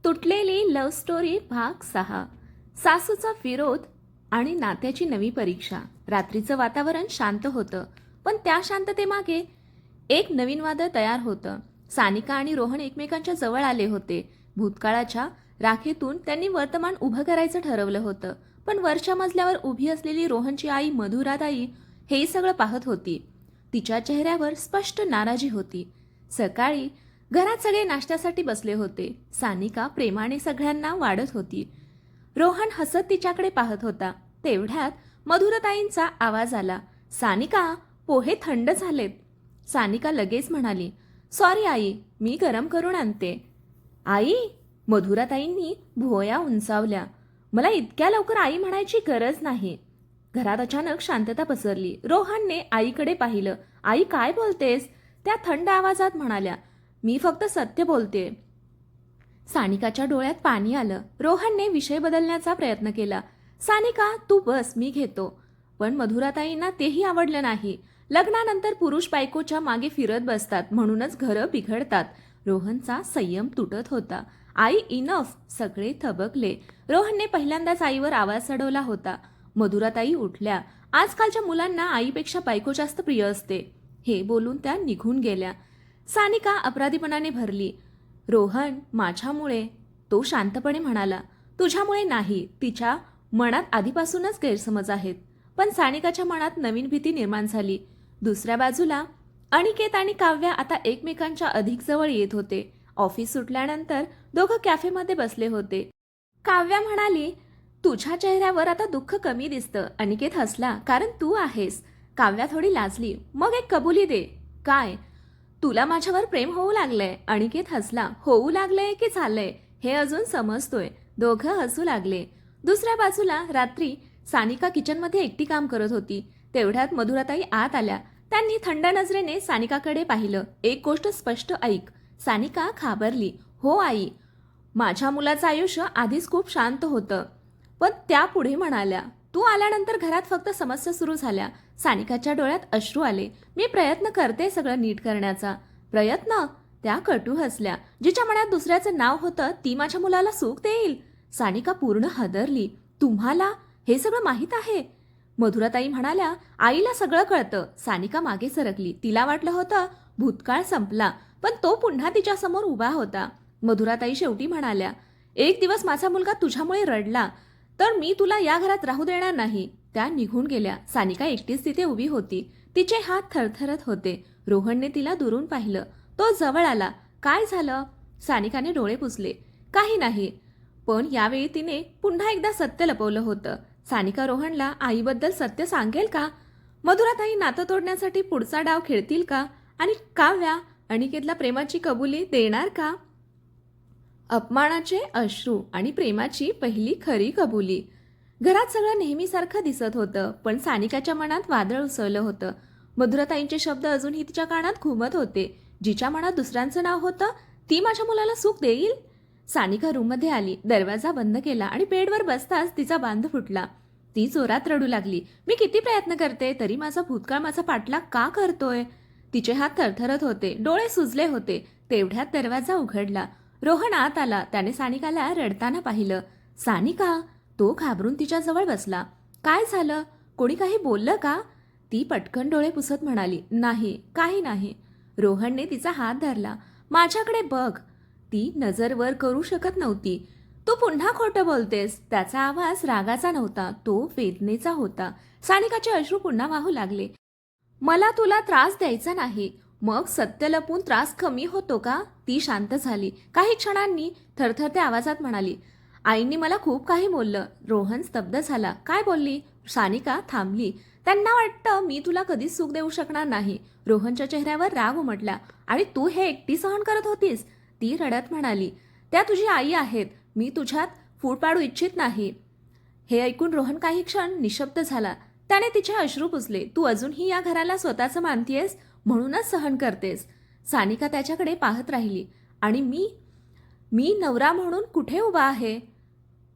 तुटलेली love story भाग 6. सासूचा विरोध आणि नात्याची नवी परीक्षा. रात्रीचं वातावरण शांत होतं, पण त्या शांततेमागे एक नवीन वादळ तयार होतं. सानिका आणि रोहन एकमेकांच्या जवळ आले होते. भूतकाळाच्या राखेतून त्यांनी वर्तमान उभं करायचं ठरवलं होतं. पण वरच्या मजल्यावर उभी असलेली रोहनची आई मधुराताई हे सगळं पाहत होती. तिच्या चेहऱ्यावर स्पष्ट नाराजी होती. सकाळी घरात सगळे नाश्त्यासाठी बसले होते. सानिका प्रेमाने सगळ्यांना वाढत होती. रोहन हसत तिच्याकडे पाहत होता. तेवढ्यात मधुरताईंचा आवाज आला, "सानिका, पोहे थंड झालेत." सानिका लगेच म्हणाली, "सॉरी आई, मी गरम करून आणते." "आई?" मधुराताईंनी भुवया उंचावल्या. "मला इतक्या लवकर आई म्हणायची गरज नाही." घरात अचानक शांतता पसरली. रोहनने आईकडे पाहिलं. "आई, काय बोलतेस?" त्या थंड आवाजात म्हणाल्या. "मी फक्त सत्य बोलते." सानिकाच्या डोळ्यात पाणी आलं. रोहनने विषय बदलण्याचा प्रयत्न केला. "सानिका, तू बस, मी घेतो." पण मधुराताईंना तेही आवडलं नाही. लग्नानंतर पुरुष बायकोच्या मागे फिरत बसतात, म्हणूनच घरं बिघडतात. रोहनचा संयम तुटत होता. "आई, इनफ." सगळे थबकले. रोहनने पहिल्यांदाच आईवर आवाज चढवला होता. मधुराताई उठल्या. "आजकालच्या मुलांना आईपेक्षा बायको जास्त प्रिय असते." हे बोलून त्या निघून गेल्या. सानिका अपराधीपणाने भरली. "रोहन, माझ्यामुळे." तो शांतपणे म्हणाला. "तुझ्यामुळे नाही, तिच्या मनात आधीपासूनच गैरसमज आहेत." पण सानिकाच्या मनात नवीन भीती निर्माण झाली. दुसऱ्या बाजूला अनिकेत आणि काव्या आता एकमेकांच्या अधिक जवळ येत होते. ऑफिस सुटल्यानंतर दोघं कॅफेमध्ये बसले होते. काव्या म्हणाली, "तुझ्या चेहऱ्यावर आता दुःख कमी दिसतं." अनिकेत हसला, "कारण तू आहेस." काव्या थोडी लाजली. "मग एक कबुली दे." "काय?" "तुला माझ्यावर प्रेम होऊ लागलंय." अनिकेत हसला. "होऊ लागलंय की झालंय हे अजून समजतोय." दोघं हसू लागले. दुसऱ्या बाजूला रात्री सानिका किचनमध्ये एकटी काम करत होती. तेवढ्यात मधुराताई आत आल्या. त्यांनी थंड नजरेने सानिकाकडे पाहिलं. "एक गोष्ट स्पष्ट ऐक." सानिका घाबरली. "हो आई." "माझ्या मुलाचं आयुष्य आधीच खूप शांत होतं." पण त्या पुढे म्हणाल्या, "तू आल्यानंतर घरात फक्त समस्या सुरू झाल्या." सानिकाच्या डोळ्यात अश्रू आले. "मी प्रयत्न करते सगळं नीट करण्याचा." "प्रयत्न?" त्या कटू हसल्या. "जिच्या मनात दुसऱ्याचं नाव होतं ती माझ्या मुलाला सुख देईल?" सानिका पूर्ण हादरली. "तुम्हाला हे सगळं माहीत आहे?" मधुराताई म्हणाल्या, "आईला सगळं कळतं." सानिका मागे सरकली. तिला वाटलं होतं भूतकाळ संपला, पण तो पुन्हा तिच्यासमोर उभा होता. मधुराताई शेवटी म्हणाल्या, "एक दिवस माझा मुलगा तुझ्यामुळे रडला तर मी तुला या घरात राहू देणार नाही." त्या निघून गेल्या. सानिका एकटीच तिथे उभी होती. तिचे हात थरथरत होते. रोहनने तिला दुरून पाहिलं. तो जवळ आला. "काय झालं?" सानिकाने डोळे पुसले. "काही नाही." पण यावेळी तिने पुन्हा एकदा सत्य लपवलं होतं. सानिका रोहनला आईबद्दल सत्य सांगेल का? मधुराताई नातं तोडण्यासाठी पुढचा डाव खेळतील का? आणि काव्या अनिकेतला प्रेमाची कबुली देणार का? अपमानाचे अश्रू आणि प्रेमाची पहिली खरी कबुली. घरात सगळं नेहमीसारखं दिसत होतं, पण सानिकाच्या मनात वादळ उसळलं होतं. मधुराताईंचे शब्द अजूनही तिच्या कानात घुमत होते. "जिच्या मनात दुसऱ्यांचं नाव होतं ती माझ्या मुलाला सुख देईल?" सानिका रूममध्ये आली. दरवाजा बंद केला आणि बेडवर बसताच तिचा बांध फुटला. ती जोरात रडू लागली. "मी किती प्रयत्न करते तरी माझा भूतकाळ माझा पाठलाग का करतोय?" तिचे हात थरथरत होते. डोळे सुजले होते. तेवढ्यात दरवाजा उघडला. रोहन आत आला. त्याने सानिकाला रडताना पाहिलं. "सानिका." तो घाबरून तिच्याजवळ बसला. "काय झालं? कोणी काही बोललं का?" ती पटकन डोळे पुसत म्हणाली, "नाही, काही नाही." रोहनने तिचा हात धरला. "माझ्याकडे बघ." ती नजर वर करू शकत नव्हती. "तू पुन्हा खोटं बोलतेस." त्याचा आवाज रागाचा नव्हता, तो वेदनेचा होता. सानिकाचे अश्रू पुन्हा वाहू लागले. "मला तुला त्रास द्यायचा नाही." "मग सत्य लपून त्रास कमी होतो का?" ती शांत झाली. काही क्षणांनी थरथरत्या आवाजात म्हणाली, "आईंनी मला खूप काही बोललं." रोहन स्तब्ध झाला. "काय बोलली?" सानिका थांबली. "त्यांना वाटतं मी तुला कधीच सुख देऊ शकणार नाही." रोहनच्या चेहऱ्यावर राग उमटला. "आणि तू हे एकटी सहन करत होतीस?" ती रडत म्हणाली, "त्या तुझी आई आहेत. मी तुझ्यात फूट पाडू इच्छित नाही." हे ऐकून रोहन काही क्षण निशब्द झाला. त्याने तिचे अश्रू पुसले. "तू अजूनही या घराला स्वतःचं मानतीयस, म्हणूनच सहन करतेस." सानिका त्याच्याकडे पाहत राहिली. "आणि मी मी नवरा म्हणून कुठे उभा आहे?"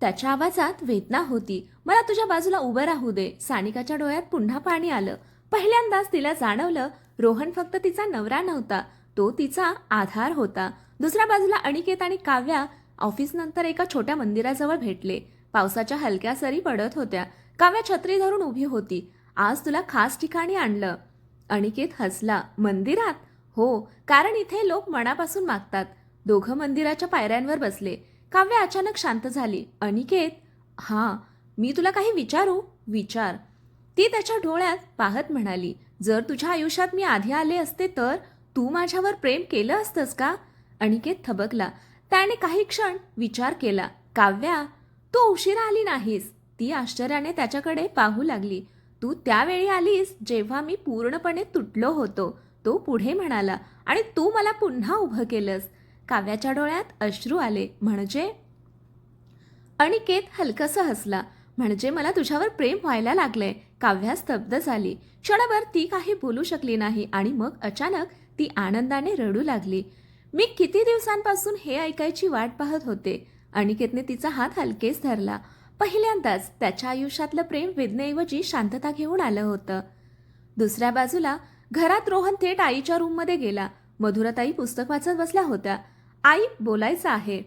त्याच्या आवाजात वेदना होती. "मला तुझ्या बाजूला उभं राहू दे." सानिकाच्या डोळ्यात पुन्हा पाणी आलं. पहिल्यांदाच तिला जाणवलं रोहन फक्त तिचा नवरा नव्हता, तो तिचा आधार होता. दुसऱ्या बाजूला अनिकेत आणि काव्या ऑफिसनंतर एका छोट्या मंदिराजवळ भेटले. पावसाच्या हलक्या सरी पडत होत्या. काव्या छत्री धरून उभी होती. आज तुला खास ठिकाणी आणलं. अनिकेत हसला. मंदिरात? हो, कारण इथे लोक मनापासून मागतात. दोघं मंदिराच्या पायऱ्यांवर बसले. काव्या अचानक शांत झाली. अनिकेत, हां, मी तुला काही विचारू? विचार. ती त्याच्या डोळ्यात पाहत म्हणाली, जर तुझ्या आयुष्यात मी आधी आले असते तर तू माझ्यावर प्रेम केलं असतंस का? अनिकेत थबकला. त्याने काही क्षण विचार केला. काव्या, तू उशिरा आली नाहीस. ती आश्चर्याने त्याच्याकडे पाहू लागली. तू त्यावेळी आलीस जेव्हा मी पूर्णपणे तुटलो होतो. तो पुढे म्हणाला, आणि तू मला पुन्हा उभं केलंस. काव्याच्या डोळ्यात अश्रू आले. म्हणजे? अनिकेत हलकसं हसला. म्हणजे मला तुझ्यावर प्रेम व्हायला लागलंय. काव्या स्तब्ध झाली. क्षणभर ती काही बोलू शकली नाही आणि मग अचानक ती आनंदाने रडू लागली. मी किती दिवसांपासून हे ऐकायची वाट पाहत होते. अनिकेतने तिचा हात हलकेच धरला. पहिल्यांदाच त्याच्या आयुष्यातलं प्रेम वेदनेऐवजी शांतता घेऊन आलं होतं. दुसऱ्या बाजूला घरात रोहन थेट आईच्या रूममध्ये गेला. मधुराताई पुस्तक वाचत बसल्या होत्या. आई, बोलायचं आहे.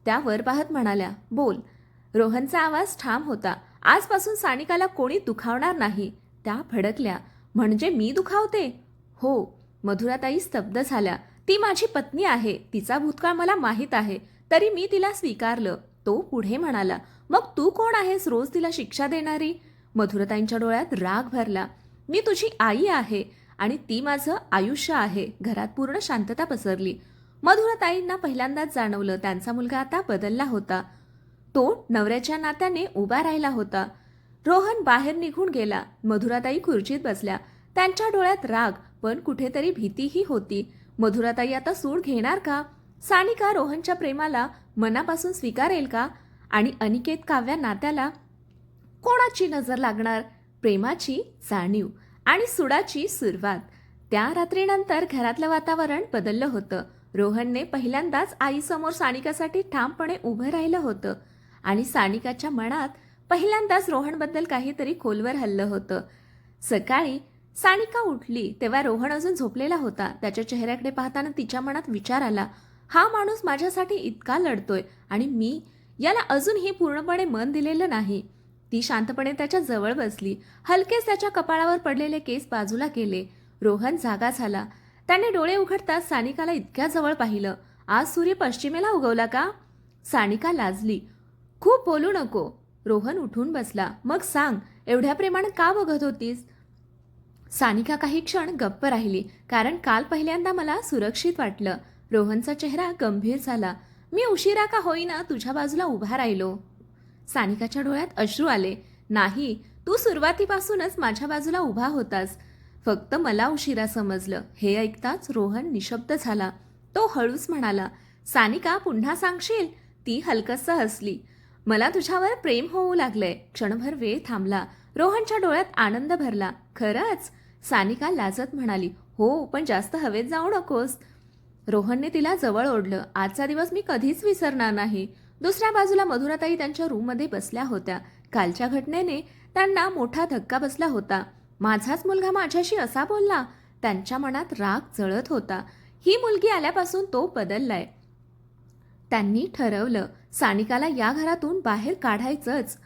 त्या वर पाहत म्हणाल्या, बोल. रोहनचा आवाज ठाम होता. आजपासून सानिकाला कोणी दुखावणार नाही. त्या भडकल्या. म्हणजे मी दुखावते? हो. मधुराताई स्तब्ध झाल्या. ती माझी पत्नी आहे. तिचा भूतकाळ मला माहीत आहे. तरी मी तिला स्वीकारलं. तो पुढे म्हणाला, मग तू कोण आहेस रोज तिला शिक्षा देणारी? मधुराताईंच्या डोळ्यात राग भरला. मी तुझी आई आहे आणि ती माझं आयुष्य आहे. घरात पूर्ण शांतता पसरली. मधुराताईंना पहिल्यांदाच जाणवलं त्यांचा मुलगा आता बदलला होता. तो नवऱ्याच्या नात्याने उभा राहिला होता. रोहन बाहेर निघून गेला. मधुराताई खुर्चीत बसल्या. त्यांच्या डोळ्यात राग पण कुठेतरी भीतीही होती. मधुराताई आता सूड घेणार का? सानिका रोहनच्या प्रेमाला मनापासून स्वीकारेल का? आणि अनिकेत काव्या नात्याला कोणाची नजर लागणार? प्रेमाची जाणीव आणि सुडाची सुरुवात. त्या रात्रीनंतर घरातलं वातावरण बदललं होतं. रोहनने पहिल्यांदाच आईसमोर सानिकासाठी ठामपणे उभं राहिलं होतं आणि सानिकाच्या मनात पहिल्यांदाच रोहनबद्दल काहीतरी खोलवर हल्लं होतं. सकाळी सानिका उठली तेव्हा रोहन अजून झोपलेला होता. त्याच्या चेहऱ्याकडे पाहताना तिच्या मनात विचार आला, हा माणूस माझ्यासाठी इतका लढतोय आणि मी याला अजूनही पूर्णपणे मन दिलेलं नाही. ती शांतपणे त्याच्या जवळ बसली. हलकेच त्याच्या कपाळावर पडलेले केस बाजूला केले. रोहन जागा झाला. त्याने डोळे उघडताच सानिकाला इतक्या जवळ पाहिलं. आज सूर्य पश्चिमेला उगवला का? सानिका लाजली. खूप बोलू नको. रोहन उठून बसला. मग सांग, एवढ्या प्रेमानं का बघत होतीस? सानिका काही क्षण गप्प राहिली. कारण काल पहिल्यांदा मला सुरक्षित वाटलं. रोहनचा चेहरा गंभीर झाला. मी उशिरा का होईना तुझ्या बाजूला उभा राहिलो. सानिकाच्या डोळ्यात अश्रू आले. नाही, तू सुरुवातीपासूनच माझ्या बाजूला उभा होतास. फक्त मला उशिरा समजलं. हे ऐकताच रोहन निशब्द झाला. तो हळूच म्हणाला, सानिका, पुन्हा सांगशील? ती हलकसं हसली. मला तुझ्यावर प्रेम होऊ लागलंय. क्षणभर वेळ थांबला. रोहनच्या डोळ्यात आनंद भरला. खरंच? सानिका लाजत म्हणाली. हो, पण जास्त हवेत जाऊ नकोस. रोहनने तिला जवळ ओढलं. आजचा दिवस मी कधीच विसरणार नाही. दुसऱ्या बाजूला मधुराताई त्यांच्या रूममध्ये बसल्या होत्या. कालच्या घटनेने त्यांना मोठा धक्का बसला होता. माझाच मुलगा माझ्याशी असा बोलला. त्यांच्या मनात राग जळत होता. ही मुलगी आल्यापासून तो बदललाय. त्यांनी ठरवलं, सानिकाला या घरातून बाहेर काढायचंच.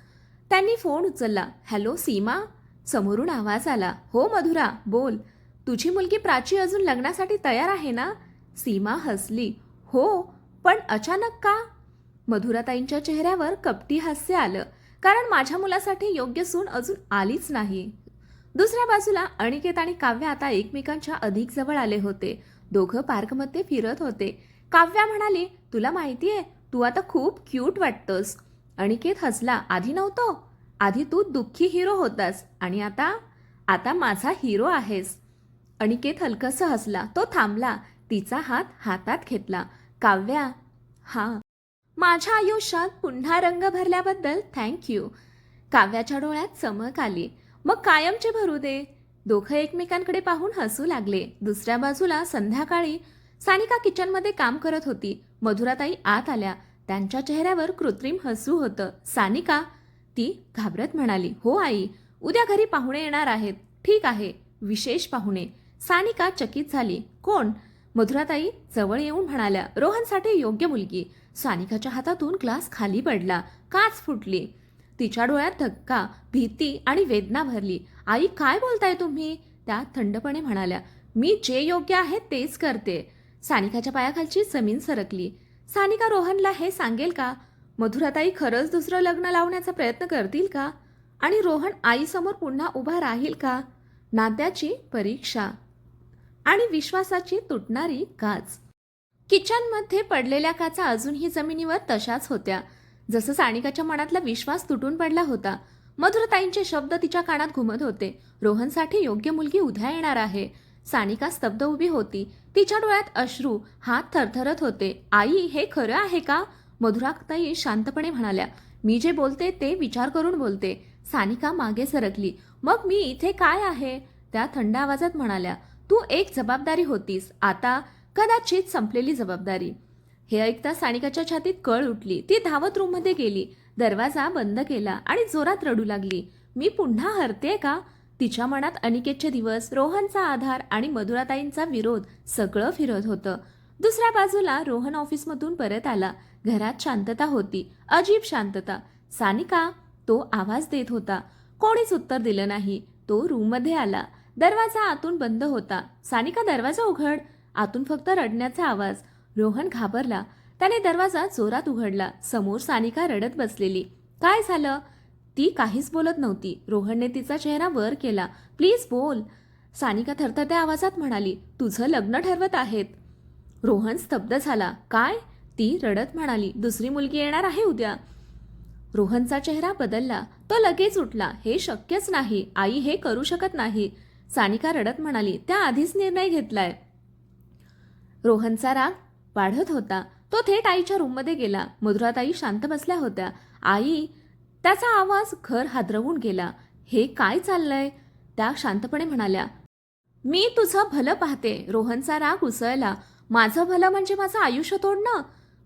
त्यांनी फोन उचलला. हॅलो सीमा? समोरून आवाज आला. हो मधुरा, बोल. तुझी मुलगी प्राची अजून लग्नासाठी तयार आहे ना? सीमा हसली. हो, पण अचानक का? मधुराताईंच्या चेहऱ्यावर कपटी हास्य आलं. कारण माझ्या मुलासाठी योग्य सून अजून आलीच नाही. दुसऱ्या बाजूला अनिकेत आणि काव्या आता एकमेकांच्या अधिक जवळ आले होते. दोघं पार्कमध्ये फिरत होते. काव्या म्हणाली, तुला माहितीये, तू आता खूप क्यूट वाटतोस. अनिकेत हसला. आधी नव्हतो. आधी तू दुःखी हिरो होतास आणि आता माझा हिरो आहेस. अनिकेत हलकसं हसला. तो थांबला. तिचा हात हातात घेतला. काव्या, हां, माझ्या आयुष्यात पुन्हा रंग भरल्याबद्दल थँक्यू. काव्याच्या डोळ्यात चमक आली. मग कायमचे भरू दे. दोघं एकमेकांकडे पाहून हसू लागले. दुसऱ्या बाजूला संध्याकाळी सानिका किचनमध्ये काम करत होती. मधुराताई आत आल्या. त्यांच्या चेहऱ्यावर कृत्रिम हसू होतं. सानिका? ती घाबरत म्हणाली. हो आई, उद्या घरी पाहुणे येणार आहेत. ठीक आहे, विशेष पाहुणे. सानिका चकित झाली. कोण? मधुराताई जवळ येऊन म्हणाल्या, रोहनसाठी योग्य मुलगी. सानिकाच्या हातातून ग्लास खाली पडला, काच फुटली. तिच्या डोळ्यात धक्का, भीती आणि वेदना भरली. आई, काय बोलताय तुम्ही? त्या थंडपणे म्हणाल्या. मी जे योग्य आहे तेच करते. सानिकाच्या पायाखालची जमीन सरकली. सानिका रोहनला हे सांगेल का? मधुराताई खरंच दुसरं लग्न लावण्याचा प्रयत्न करतील का? आणि रोहन आईसमोर पुन्हा उभा राहील का? नात्याची परीक्षा आणि विश्वासाची तुटणारी काच. किचनमध्ये पडलेल्या काचा अजूनही जमिनीवर तशाच होत्या, जसं सानिकाच्या मनातला विश्वास तुटून पडला होता. मधुरताईंचे शब्द तिच्या कानात घुमत होते. रोहनसाठी योग्य मुलगी उद्या येणार आहे. सानिका स्तब्ध उभी होती. तिच्या डोळ्यात अश्रू, हात थरथरत होते. आई, हे खरं आहे का? मधुराताई शांतपणे म्हणाल्या. मी जे बोलते ते विचार करून बोलते. सानिका मागे सरकली. मग मी इथे काय आहे? त्या थंड आवाजात म्हणाल्या. तू एक जबाबदारी होतीस, आता कदाचित संपलेली जबाबदारी. हे ऐकता सानिकाच्या छातीत कळ उठली. ती धावत रूममध्ये गेली, दरवाजा बंद केला आणि जोरात रडू लागली. मी पुन्हा हरते का? तिच्या मनात अनिकेतचे दिवस, रोहनचा आधार आणि मधुराताईंचा विरोध सगळं फिरत होतं. दुसऱ्या बाजूला रोहन ऑफिसमधून परत आला. घरात शांतता होती, अजीब शांतता. सानिका, तो आवाज देत होता. कोणीच उत्तर दिलं नाही. तो रूममध्ये आला. दरवाजा आतून बंद होता. सानिका, दरवाजा उघड. आतून फक्त रडण्याचा आवाज. रोहन घाबरला. त्याने दरवाजा जोरात उघडला. समोर सानिका रडत बसलेली. काय झालं? ती काहीच बोलत नव्हती. रोहनने तिचा चेहरा वर केला. प्लीज बोल. सानिका थरथरत्या आवाजात म्हणाली. तुझं लग्न ठरवत आहेत. रोहन स्तब्ध झाला. काय? ती रडत म्हणाली. दुसरी मुलगी येणार आहे उद्या. रोहनचा चेहरा बदलला. तो लगेच उठला. हे शक्यच नाही. आई हे करू शकत नाही. सानिका रडत म्हणाली. त्या आधीच निर्णय घेतलाय. रोहनचा राग वाढत होता. तो थेट आईच्या रूममध्ये गेला. मधुराताई शांत बसल्या होत्या. आई, त्याचा आवाज घर हादरवून गेला. हे काय चाललंय? त्या शांतपणे म्हणाल्या. मी तुझं भलं पाहते. रोहनचा राग उसळला. माझं भलं म्हणजे माझं आयुष्य तोडणं?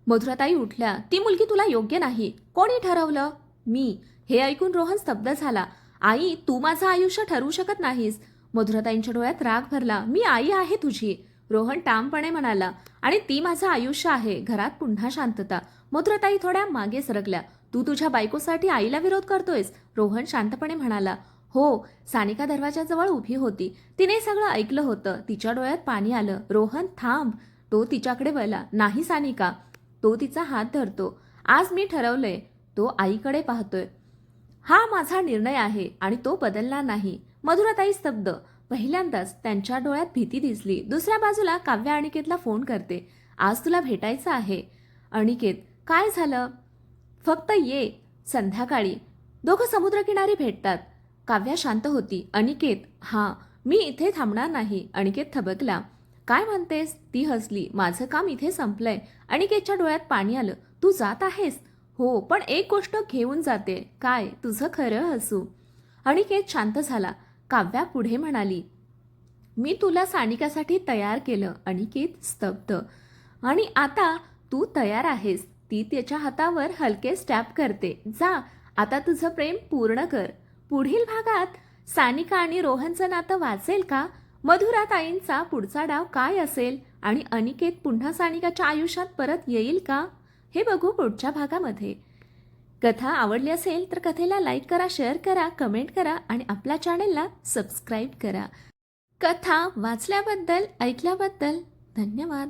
मधुराताई उठल्या. ती मुलगी तुला योग्य नाही. कोणी ठरवलं? मी. हे ऐकून रोहन स्तब्ध झाला. आई, तू माझं आयुष्य ठरवू शकत नाहीस. मधुराताईंच्या डोळ्यात राग भरला. मी आई आहे तुझी. रोहन ठामपणे म्हणाला. आणि ती माझं आयुष्य आहे. घरात पुन्हा शांतता. मधुराताई थोड्या मागे सरकल्या. तू तुझ्या बायकोसाठी आईला विरोध करतोयस? रोहन शांतपणे म्हणाला. हो. सानिका दरवाजाजवळ उभी होती. तिने सगळं ऐकलं होतं. तिच्या डोळ्यात पाणी आलं. रोहन, थांब. तो तिच्याकडे वळला. नाही सानिका. तो तिचा हात धरतो. आज मी ठरवलंय. तो आईकडे पाहतोय. हा माझा निर्णय आहे आणि तो बदलणार नाही. मधुराताई स्तब्ध. पहिल्यांदाच त्यांच्या डोळ्यात भीती दिसली. दुसऱ्या बाजूला काव्या अनिकेतला फोन करते. आज तुला भेटायचं आहे. अनिकेत, काय झालं? फक्त ये. संध्याकाळी दोघं समुद्रकिनारी भेटतात. काव्या शांत होती. अनिकेत, हां, मी इथे थांबणार नाही. अनिकेत थबकला. काय म्हणतेस? ती हसली. माझं काम इथे संपलंय. अनिकेतच्या डोळ्यात पाणी आलं. तू जात आहेस? हो, पण एक गोष्ट घेऊन जाते. काय? तुझं खरं हसू. अनिकेत शांत झाला. काव्या पुढे म्हणाली. मी तुला सानिकासाठी तयार केलं. अनिकेत स्तब्ध. आणि आता तू तयार आहेस. ती त्याच्या हातावर हलके स्टॅप करते. जा, आता तुझं प्रेम पूर्ण कर. पुढील भागात सानिका आणि रोहनचं नातं वाचेल का? मधुराताईंचा पुढचा डाव काय असेल? आणि अनिकेत पुन्हा सानिकाच्या आयुष्यात परत येईल का? हे बघू पुढच्या भागामध्ये. कथा आवडली असेल तर कथेला लाईक करा, शेअर करा, कमेंट करा आणि आपल्या चॅनेलला सबस्क्राईब करा. कथा वाचल्याबद्दल, ऐकल्याबद्दल धन्यवाद.